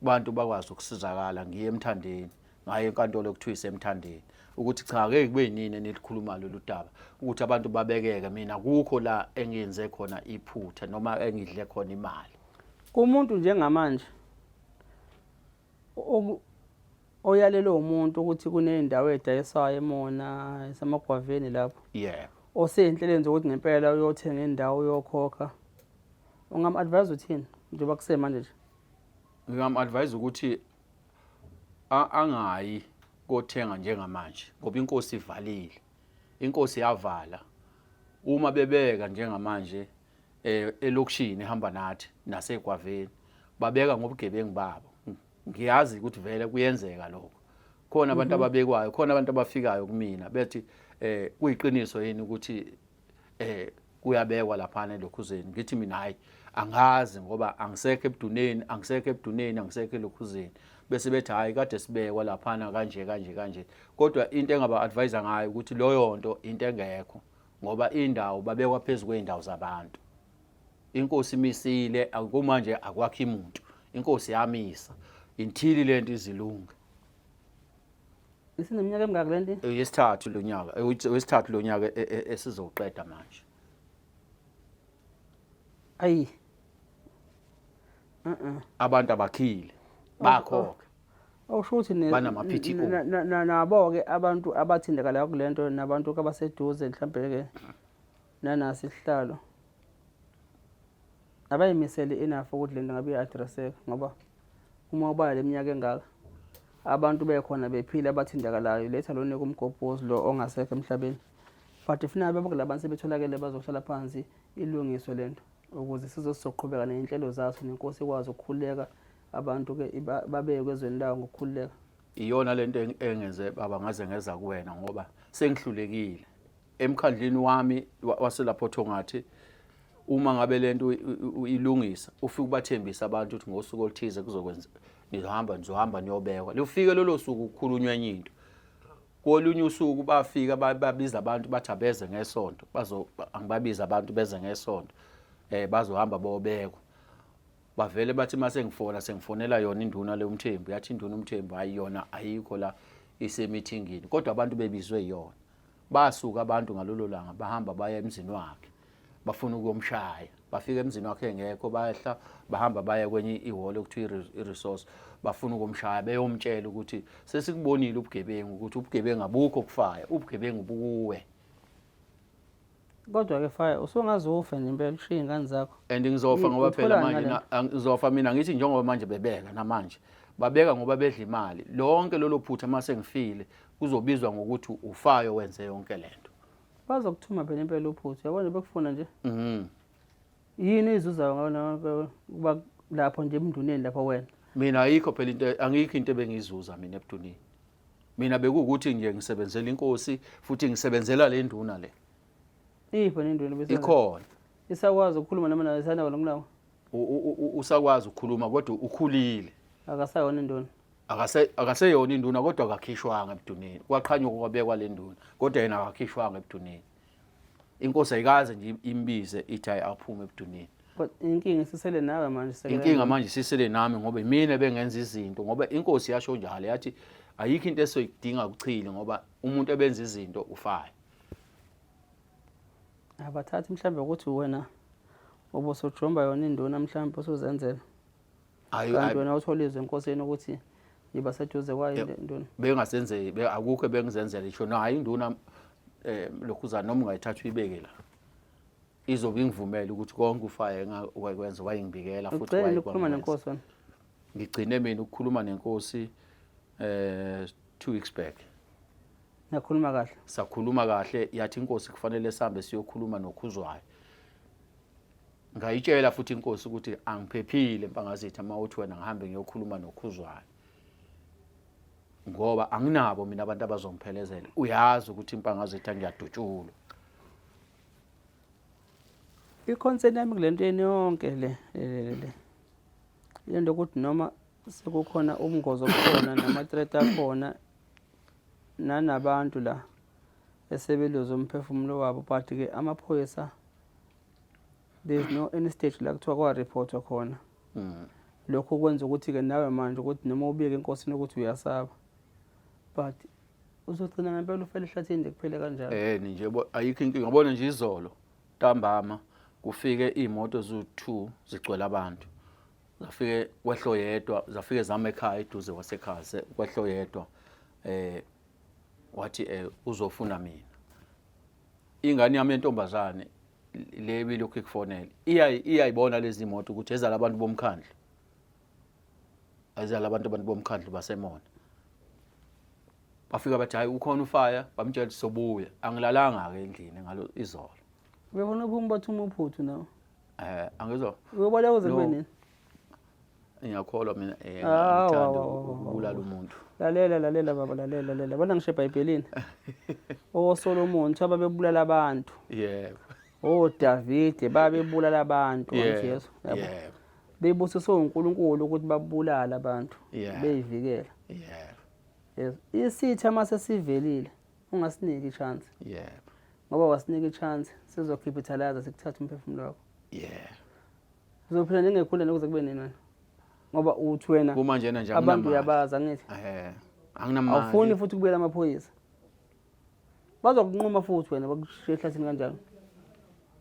abantu bakwazi ukusizakala ngiye emthandeni ngaye enkantolo ekuthiwa isemthandeni ukuthi cha ake kube yini nelikhuluma lolu daba ukuthi abantu babekeke mina kukho la engiyenze khona iphutha noma engidle khona imali kumuntu njengamanje oyalelo umuntu ukuthi kunendawo edayisayo emona esamagwaveni lapho yebo osenhleleni zokuthi ngempela uyothenga indawo uyokhokha ungam-advise uthini njengoba kusemanje nje ngingam-advise ukuthi angayi kothenga njengamanje ngoba inkosi ivalile inkosi yavala uma bebeka njengamanje elokishini ehamba nathi nasegwaveni babeka ngobugebengu babo ngiyazi ukuthi vele kuyenzeka lokho khona abantu ababekwayo khona abantu abafikayo kumina bethi kuyiqiniso yini ukuthi kuyabekwa lapha elokhuzeni ngithi mina hayi angazi ngoba angisekho ebuduneni elokhuzeni bese bethi hayi kade sibekwa lapha kanje kodwa into engaba advise ngayo ukuthi loyo nto into engekho ngoba indawo babekwa phezulu kweindawo zabantu inkosi imisile akumanje akwakho umuntu inkosi yamisa inthili lento izilunga isineminyaka emingaki lento wesithathu lo nyaka esizoqeda manje ayi abantu abakhile bakhokha awusho ukuthi banama-PTO nabo-ke abantu abathindekalayo kulento nabantu abaseduze mhlawumbe-ke nanasi isihlalo abayimisele enough ukuthi lento ngabe i-addresseka ngoba uma ubala leminyaka engaka abantu bekhona bephila abathindekalayo letha lo nika umgobhozi lo ongasekho emhlabeni but ifuna bonke labantu sebetholakele bazohlala phansi ilungiswe lento ukuze sizoqhubeka ney'nhlelo zaso nenkosi ikwazi ukukhululeka abantu-ke babeke ezweni lawo ngokukhululeka iyona lento engenze baba ngaze ngeza kuwena ngoba sengihlulekile emkhandlini wami waselapho Thongathi uma ngabe lento ilungisa ufike ubathembisa abantu ukuthi ngosuku oluthize kuzokwenza nizohamba niyobekwa lufike lolo suku ukukhulunywa enye into kolunye usuku bafika babiza abantu bathi abeze ngesonto angibabiza abantu beze ngesonto bazohamba bobekwa bavele bathi mase sengifonela yona induna le uMthembu yathi induna uMthembu hayi yona ayikho la isemithingini kodwa abantu bebizwe yona basuka abantu ngalolo langa bahamba baya emzini wakhe bafuna ukuyomshaya bafika emzini wakhe engekho bayehla bahamba baya kwenye ihholo ekuthiwa iresource bafuna ukumshaya beyomtshela ukuthi sesikubonile ubugebengu ukuthi ubugebengu abukho kuFaya ubugebengu bukuwe kodwa-ke Faya usungazufa nempela ushiye iy'ngane zakho and ngizofa ngoba phela manje ngizofa mina ngithi njengoba manje bebeka namanje babeka ngoba bedla imali lonke lolo phutha mase ngifile kuzobizwa ngokuthi uFayo wenze yonke lento bazokuthuma phela impela uphutha yabona bekufuna nje yini izuzayo kuba lapho nje emnduneni lapho wena mina ayikho phela into angikho into ebengizuza mina ebuduneni mina bekuwukuthi nje ngisebenzela inkosi futhi ngisebenzela le nduna le ipho nenduna bese ikhona isakwazi ukukhuluma noma nayo isana ngolawo usakwazi ukukhuluma kodwa ukhulile akasayona induna akaseyona induna kodwa akakhishwanga ebuduneni kwaqhanyuka kwabekwa le nduna kodwa yena akakhishwanga ebuduneni inkosi ayikaze nje imbize ithi aphume ebuduneni but inkinga isisele nawe manje inkinga manje sisele nami ngoba mina bengenza izinto ngoba inkosi yasho njalo yathi ayikho into esoyidinga ukuchile ngoba umuntu ebenza izinto uFaya abathathi mhlambe ukuthi wena obosojomba yona induna mhlambe usuzenzela kanti wena utholizwe enkosini ukuthi yiba seduze kwayo induna bengasenze akukho bengizenzela isho nayo induna lokhuzana noma ungayithatha uyibeke la izobe ingivumela ukuthi konke uFaya engakwenza wayengibikela futhi wayikhuluma nenkosi wena ngigcine mina ukukhuluma nenkosi 2 weeks back nakhuluma kahle sakhuluma kahle yathi inkosi kufanele sihambe siyokhuluma noKhuzwayo ngayitshela futhi inkosi ukuthi angiphephile Mpangazithi ama uthi wena ngihambe ngiyokhuluma noKhuzwayo ngoba anginabo mina abantu abazomphelezela uyazi ukuthi Mpangazithi ngiyadutshulwa i-concern yami kulento yonke le lento ukuthi noma sekukhona ubungozi obukhona nama-threat akhona nanabantu la esebeluza umphefumulo wabo, but-ke amaphoyisa there's no any stage la kuthiwa kwa-reportwa khona. Lokho kwenza ukuthi-ke nawe manje ukuthi noma ubike enkosini ukuthi uyasaba, but uzogcina ngempela ufela ehlathini nje kuphele kanjalo. Nje ayikho inkinga. Ngabona nje izolo ntambama kufike imoto zu2 zigcwele abantu. Zafike kwehlo yedwa, zafike zama ekhaya eduze wasekhaya kwehlo yedwa. Wathi uzofuna mina. Ingane yami yentombazane le bilokhu ikufonela. Iyayibona lezi imoto ukuthi ezala abantu bomkhandlu. Azala abantu bomkhandlu baseMona. Bafika bathi hayi ukhona ufire, bamtshela sobuya. Angilalanga ke endlini ngalo izolo. Uyabona uphuma bathi umuphuthu nawo. Angizwa. Uyobala kuze kube nini? Ngiyakholwa mina ngithanda ukubulala umuntu. Lalela baba, lalela. Bona ngisho eBhayibhelini. Solomon thaba bebulala abantu. Yebo. David babebulala abantu ngoJesu. Yebo. Bebusiswe uNkulunkulu ukuthi babulala abantu. Beyivikela. Yebo. Isitha mase sivelile ungasiniki i-chance. Yebo. Ngoba wasinika i-chance sizocapitalize sikuthatha umphefumulo wakho. Yebo. Uzophila njengekhuleni kuze kube nini wena? Ngoba uthi wena kuma njena nje abantu uyabaza angithi. Anginamali. Awufuni futhi kubuyela amaphoyisa. Bazokunquma futhi wena bakushiye ehlathini kanjalo.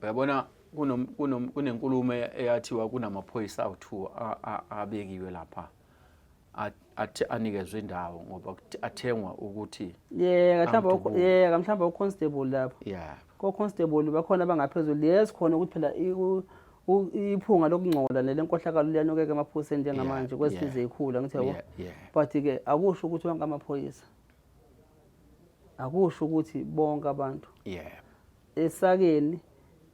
Uyabona kunenkulumo eyathiwa kunamaphoyisa awu2 abekiwe lapha. Anikezwe indawo ngoba athengwa ukuthi mhlawumbe uconstable lapho. Yeah. Ko-constable bakhona abangaphezulu khona ukuthi phela iphunga lokungcola nelenkohlakalo liyanokeka amaphoyisa njengamanje kwesizwe ezikhulu ngithi yabo. But-ke akusho ukuthi wonke amaphoyisa. Akusho ukuthi bonke abantu. Esakeni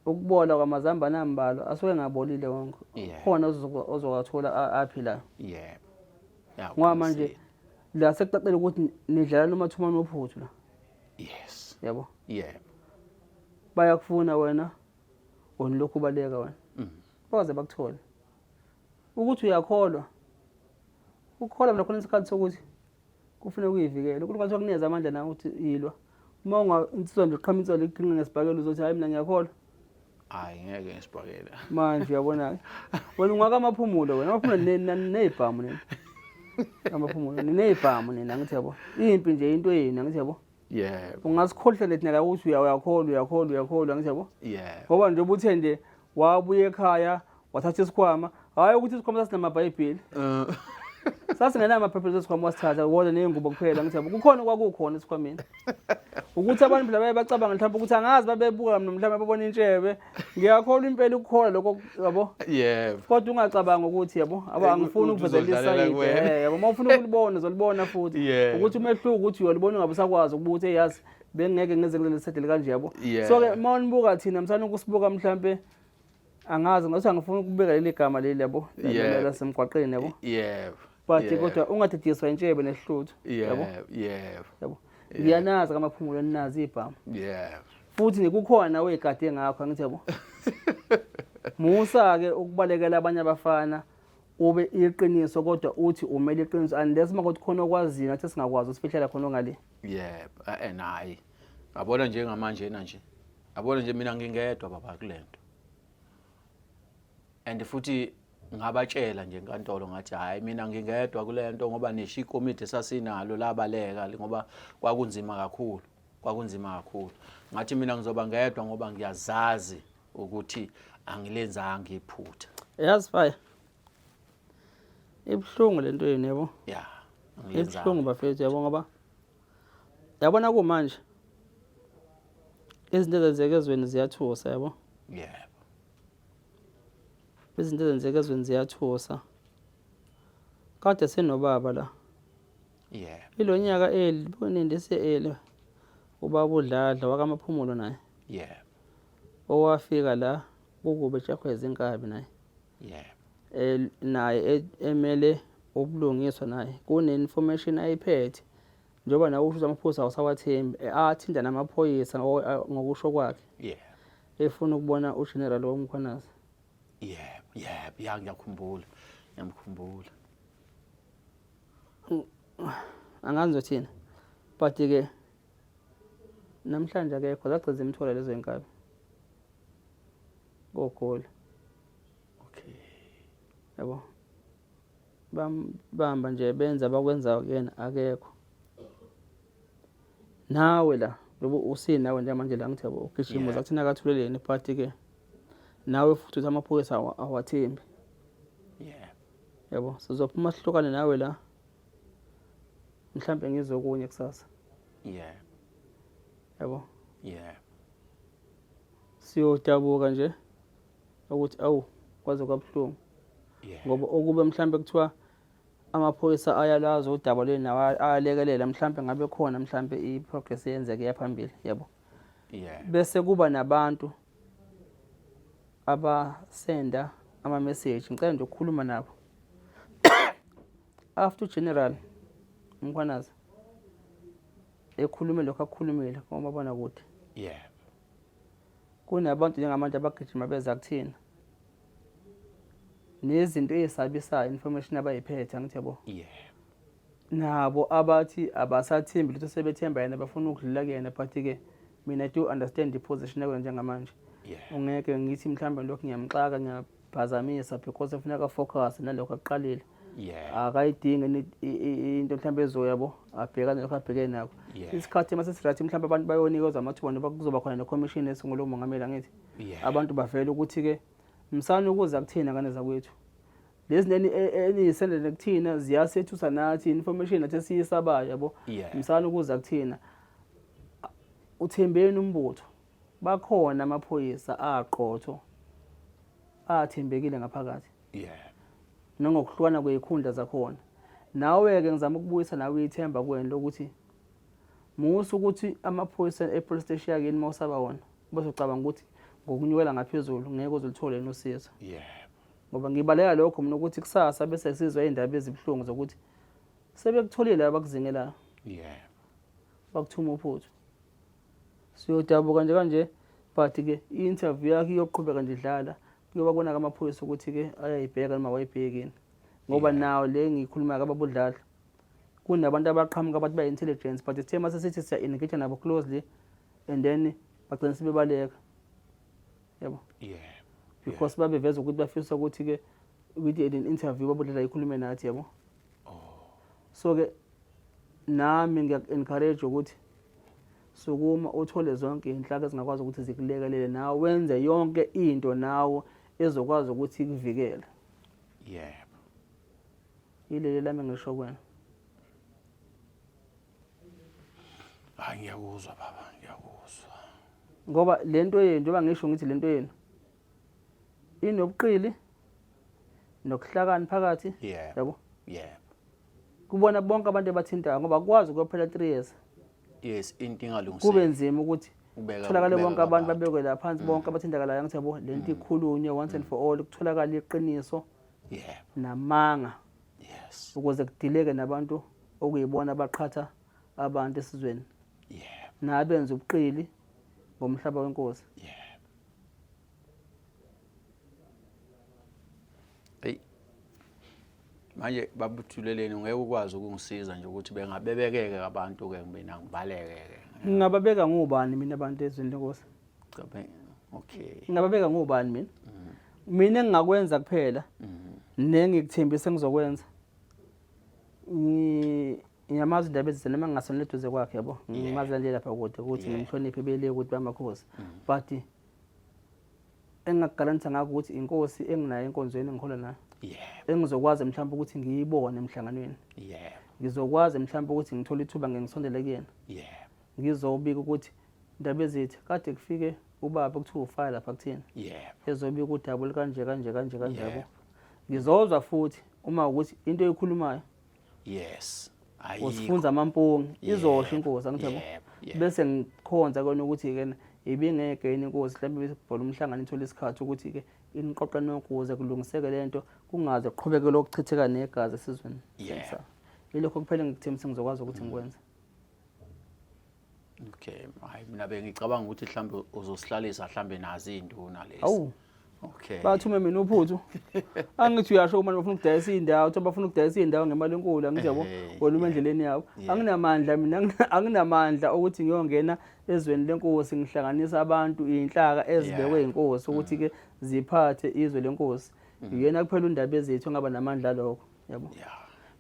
ukubola kwamazambane ambalo asuke ngabolile wonke. Khona ozokathola aphilayo. Ngoba manje la sekucacela ukuthi nidlala nomathumane ophuthu la. Yes. Yabo. Yebo. Bayakufuna wena onilokhu baleka wena. Baze bakuthole. Ukuthi uyakholwa. Ukukholwa mina khona isikhathi sokuthi kufanele uyivikele. UNkulunkulu wakunikeza amandla nawe ukuthi yilwa. Uma ungansizwa nje uqhamitsa leqhinqa ngesibhakela uzothi hayi mina ngiyakholwa. Hayi ngeke ngisibhakela. Manje uyabona ke. Wena ungaka amaphumulo wena. Amaphumulo nezibhamu nina. Amaphumulo nezibhamu nina ngithi yabo. Impi nje into yini ngithi yabo. Yebo. Ungasikhohlele thina la ukuthi uyakholwa ngithi yabo. Yebo. Ngoba nje ubuthe nje wabuye ekhaya wathatha isikhwama hayi ukuthi isikhwama sasinamaBhayibheli. Sasingena amaphepha esikhwama wasithatha wona nengubo kuphela ngithi yabo. Kukhona kwakukhona esikhwameni. Ukuthi abantu phela bayacabanga mhlawumbe ukuthi angazi babebuka mina mhlawumbe babona intshebe. Ngiyakholwa impela ukukholwa lokho yabo. Yebo. Kodwa ungacabanga ukuthi yabo angifuni ukuvezelisa yabo. Uma ufuna ukulibona uzolibona futhi. Ukuthi umehluko ukuthi uyolibona ungabe usakwazi ukubuthi eyazi bengeke ngeze kuleli settle kanje yabo. So ke uma unibuka thina msana ukusibuka mhlawumbe angazi ngathi angifuni ukubeka leli gama leli yabo. Lasemgwaqeni yabo. Yebo. But kodwa ungadidiswa intshebe nehluthu yabo. Yebo. Ngiyanazi kamaphumulo ninazi ibhamu. Yebo. Futhi nikukhona nawe igade ngakho ngithi yabo. Musa ke ukubalekela abanye abafana ube iqiniso kodwa uthi umele iqiniso unless makuthi khona okwaziyo ngathi singakwazi usifihlela khona ngale. Yebo. Hayi. Ngabona njengamanje nje. Ngabona nje mina ngingedwa baba kulento. And futhi ngabatshela nje enkantolo ngathi hayi mina ngingedwa kulento ngoba nesho ikomiti sasinalo labaleka ngoba kwakunzima kakhulu. Ngathi mina ngizoba ngedwa ngoba ngiyazazi ukuthi angilenzanga iphutha. Yazi fire. Ibhlungu lento yini yabo? Yeah. Ibhlungu bafethu yabo ngoba yabona kumanje izinto ezenzeka ezweni ziyathusa yabo. Yebo. Izinto ezenzeka ezweni ziyathusa. Kade senobaba la. Yebo. Ilonyaka libone ndese ubaba uDladla wakamaphumulo naye. Yebo. Owafika la ukube ejakhweza inkabi naye. Yebo. Naye emele ubulungiswa naye kune information ayiphethe njoba nawe usho amaphoyisa awusawathembi athinda namaphoyisa ngokusho kwakhe. Yebo. efuna ukubona uGeneral womkhwanazi. Yebo, ngiyakhumbula. Ngiyamkhumbula. Angazi uthini. But ke namhlanje akekho zagciza imthola lezo inkabi. Gogoli. Okay. Yabo. Bamba nje benza bakwenza kuyena akekho. Nawe la lobu usinawe njengamanje la ngithi yabo ugijima zakuthina akathuleleni but ke nawe futhi uthi amaphoyisa awathembi. Yabo sizophuma sihlukane nawe la mhlambe ngizokunye kusasa. Yabo. Siyodabuka nje ukuthi awu kwaze kwabhlungu. Ngoba okube mhlambe kuthiwa amaphoyisa ayalaza udaba lweni nawo ayalekelela mhlambe ngabe khona mhlambe iprogress yenzeke yaphambili yabo. Bese kuba nabantu abasenda ama message ngicela nje ukukhuluma nabo. After General Mkhwanazi ekhulume lokho akukhulumile ngoba bona kude. Kunabantu njengamanje abagijima beza kuthina. Nezinto ezisabisayo information abayiphethe ngithi yabo. Nabo abathi abasathembi lutho sebethemba yena bafuna ukudlula kuyena but ke mina do understand the position yakho njengamanje. Ungeke ngithi mhlambe lokho ngiyamxaka ngiyaphazamisa because ufuneka focus nalokho aqalile. Akayidingi into mhlambe ezoyabo abhekana lokho abhekene nakho. Isikhathi mase sirathi mhlambe abantu bayonikezwa amathuba noba kuzoba khona ne commission esingulo mongameli ngithi. Abantu bavela ukuthi ke msana ukuza kuthina ngane zakwethu. Lezi neni eniyisendele kuthina ziyasethusa nathi information nathi siyisabayo yabo. Msana ukuza kuthina. Uthembeni umbutho. Bakhona amaphoyisa aqotho. Athembekile ngaphakathi. Nangokuhlukana kwezikhundla zakhona. Nawe ke ngizama ukubuyisa nawe ithemba kuwena lokuthi musu ukuthi amaphoyisa ePolice Station yakini mawusaba wona. Bese ucabanga ukuthi ngokunyukela ngaphezulu ngeke uzulithole nosizo. Ngoba ngibaleka lokho mina ukuthi kusasa bese sizwe indaba ezibhlungu zokuthi sebekutholile abakuzingelayo. Bakuthuma uphuthu. Siyodabuka nje kanje but ke i-interview yakhe iyoqhubeka nje idlala. Kuyobabona ke amaphoyisa ukuthi ke ayayibheka noma wayibhekini. Ngoba nawo le ngikhuluma kababudlala. Kunabantu abaqhamuka abathi ba intelligence but sithema sesithi siya engage nabo closely and then bagcina sebebaleka. Yabo. Because babeveza ukuthi bafisa ukuthi ke ukuthi in interview babudlala ikhulume nathi yabo. So ke nami ngiya-encourage ukuthi sukuma uthole zonke inhlaka ezingakwazi ukuthi zikulekelele nawe wenze yonke into nawe ezokwazi ukuthi ikuvikele. Ilele lami ngisho kwena. Ngiyakuzwa baba, ngiyakuzwa. Ngoba lento yenu njengoba ngisho ngithi lento yenu inobuqili nokuhlakani phakathi yabo. Kubona bonke abantu abathintayo ngoba kwazi ukuphela 3 years. Into ingalungiseki. Kube nzima ukuthi kutholakale bonke abantu babekwe la phansi bonke abathindakalayo ngithi yabo lento ikhulunywe once and for all kutholakala iqiniso. Namanga. Ukuze kudileke nabantu okuyibona abaqhatha abantu esizweni. Nabenza ubuqili ngomhlaba wenkosi. Manje babuthuleleni ngeke ukwazi ukungisiza nje ukuthi bengabebekeke abantu ke mina ngibaleke ke. Ngingababeka ngubani mina abantu ezweni lenkosi? Okay. Ngingababeka ngubani mina? Mina engingakwenza kuphela nengikuthembisa ngizokwenza. Ngiyamazi indaba ezizena noma ngingasonela eduze kwakhe yabo. Ngimazi nje lapha kude ukuthi ngimhloniphe beleke ukuthi bamakhosi. But engingagaranti ngakho ukuthi inkosi enginayo enkonzweni engihola nayo. Engizokwazi mhlawumbe ukuthi ngiyibone emhlanganweni. Ngizokwazi mhlawumbe ukuthi ngithole ithuba ngisondele kuyena. Ngizobika ukuthi indaba ezithi kade kufike ubaba kuthiwa ufile lapha kuthina. Ezobika udabule kanje yabo. Ngizozwa futhi uma ukuthi into eyikhulumayo. Usifunza amampungi izosho inkosi angithi yabo. Bese ngikhonza kona ukuthi ke ibingeke yini inkosi mhlawumbe besibhola umhlangano ithola isikhathi ukuthi ke iniqoqa nokuze kulungiseke lento kungaze kuqhubeke lokuchitheka negazi esizweni. Yilokho kuphela ngikuthembisa ngizokwazi ukuthi ngikwenze. Okay, hayi mina bengicabanga ukuthi mhlambe uzosihlalisa mhlambe nazi induna lezi. Awu, Okay. bathume mina uphuthu. Angithi uyasho manje bafuna ukudayisa indawo, uthi bafuna ukudayisa indawo ngemali enkulu, angithi yabo wena endleleni yabo. Anginamandla mina, anginamandla ukuthi ngiyongena ezweni lenkosi ngihlanganisa abantu inhlaka ezibekwe inkosi ukuthi ke ziphathe izwe lenkosi. Yena kuphela undaba ezethu ngaba namandla lokho, yabo. Yeah.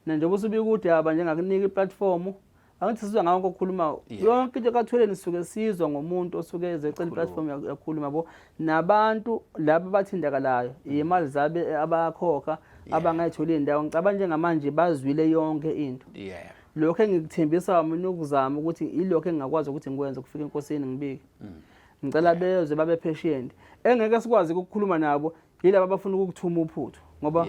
Njengoba usubika udaba njengakunika iplatform, angithi sizwe ngawo ukukhuluma yonke into kaThuleni sisuke sizwa ngomuntu osuke ezecela iplatform yakhuluma yabo, nabantu laba bathindakalayo imali zabe abakhokha abangayithola indawo. Ngicabanga njengamanje bazwile yonke into. Yeah. Lokho engikuthembisa mina ukuzama ukuthi ilokho engakwazi ukuthi ngikwenze kufika enkosini ngibike. Ngicela bezwe babe patient. Engeke sikwazi ukukhuluma nabo yilabo abafuna ukukuthuma uphuthu ngoba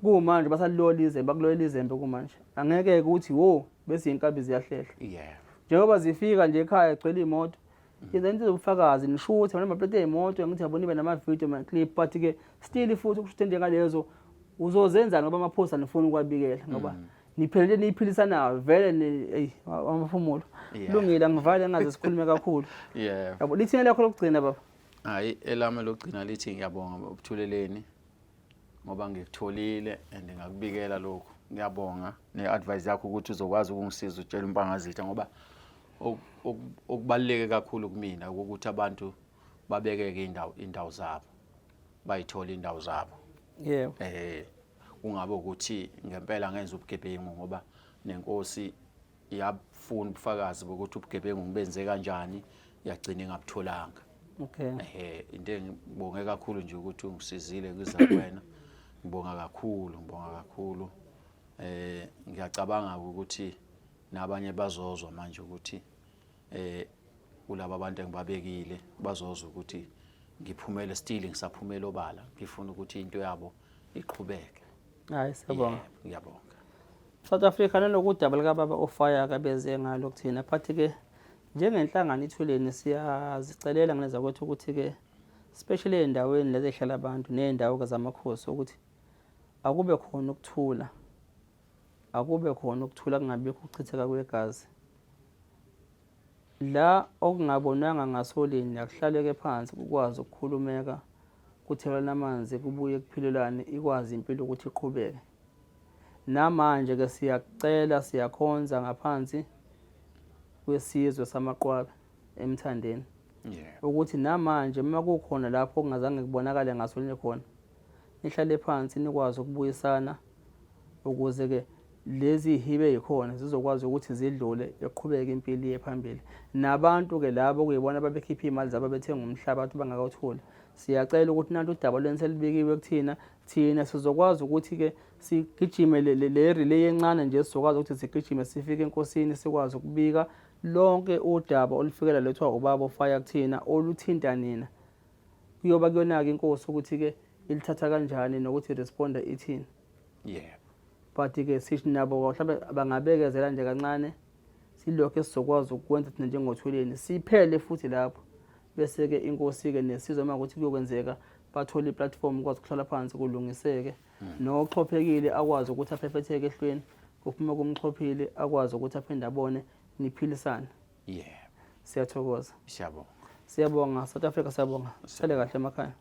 kumanje basalola izembe bakuloyela izembe kumanje. Angeke ukuthi wo bese inkabi ziyahlehla. Yeah. Njengoba zifika nje ekhaya egcwele imoto. Yenza into zobufakazi nishuthe bona amaplate ezimoto ngithi yabona ibe nama video ama clip but ke still futhi ukushuthi ngalezo uzozenza ngoba amaphosta nifuna ukwabikela ngoba niphelele niphilisana vele amaphumulo. Lungile ngivale ngaze sikhulume kakhulu. Yeah. Yabo lithini lakho lokugcina baba? Hayi elami lokugcina lithi ngiyabonga ubuthuleleni ngoba ngikutholile and ngakubikela lokho. Ngiyabonga neadvice yakho ukuthi uzokwazi ukungisiza utshela impangazitha ngoba okubaleke kakhulu kumina ukuthi abantu babekeke indawo zabo. Bayithola indawo zabo. Yebo. Kungabe ukuthi ngempela ngenza ubugebengu ngoba nenkosi iyafuna ubufakazi bokuthi ubugebengu ngibenze kanjani yagcina ngabutholanga. Okay. Into engibonge kakhulu nje ukuthi ungisizile kwizakwena. Ngibonga kakhulu. Ngiyacabanga ukuthi nabanye bazozwa manje ukuthi kulabo abantu engibabekile bazozwa ukuthi ngiphumele still ngisaphumela obala. Ngifuna ukuthi into yabo iqhubeke. Hayi siyabonga. Ngiyabonga. South Africa nalokudaba lika baba ofire kabeze ngalo kuthina phathi ke njengenhlangano ithuleni siyazicelela ngenza kwethu ukuthi ke especially endaweni lezi ehlala abantu nendawo zamakhosi ukuthi akube khona ukuthula. Akube khona ukuthula kungabikho ukuchitheka kwegazi. La okungabonanga ngasolini akuhlaleke phansi ukwazi ukukhulumeka kuthelana amanzi kubuye kuphilelane ikwazi impilo ukuthi iqhubeke. Namanje ke siyacela siyakhonza ngaphansi kwesizwe samaqwabe eMthandeni. Ukuthi namanje uma kukhona lapho okungazange kubonakale ngasolini khona nihlale phansi nikwazi ukubuyisana ukuze ke lezi hibe ikhona zizokwazi ukuthi zidlule eqhubeke impilo yephambili. Nabantu ke labo kuyibona babekhipha imali zabo bethenga umhlaba abantu bangakawutholi. Siyacela ukuthi nantu udaba lwenselibikiwe kuthina thina sizokwazi ukuthi ke sigijime le relay encane nje sizokwazi ukuthi sigijime sifike enkosini sikwazi ukubika lonke udaba olufikela lethwa ubaba ofaya kuthina oluthinta nina. Kuyoba kuyona ke inkosi ukuthi ke ilithatha kanjani nokuthi responda ithini. But ke sithi nabo mhlawumbe bangabekezela nje kancane silokho esizokwazi ukwenza thina njengothuleni siphele futhi lapho bese ke inkosi ke nesizwe uma ukuthi kuyokwenzeka bathola iplatform ukwazi ukuhlala phansi kulungiseke noxhophekile akwazi ukuthi aphephetheke ehlweni kuphuma kumxhophile akwazi ukuthi aphinde abone niphilisana. Siyathokoza. Siyabonga. Siyabonga South Africa siyabonga. Sale kahle emakhaya.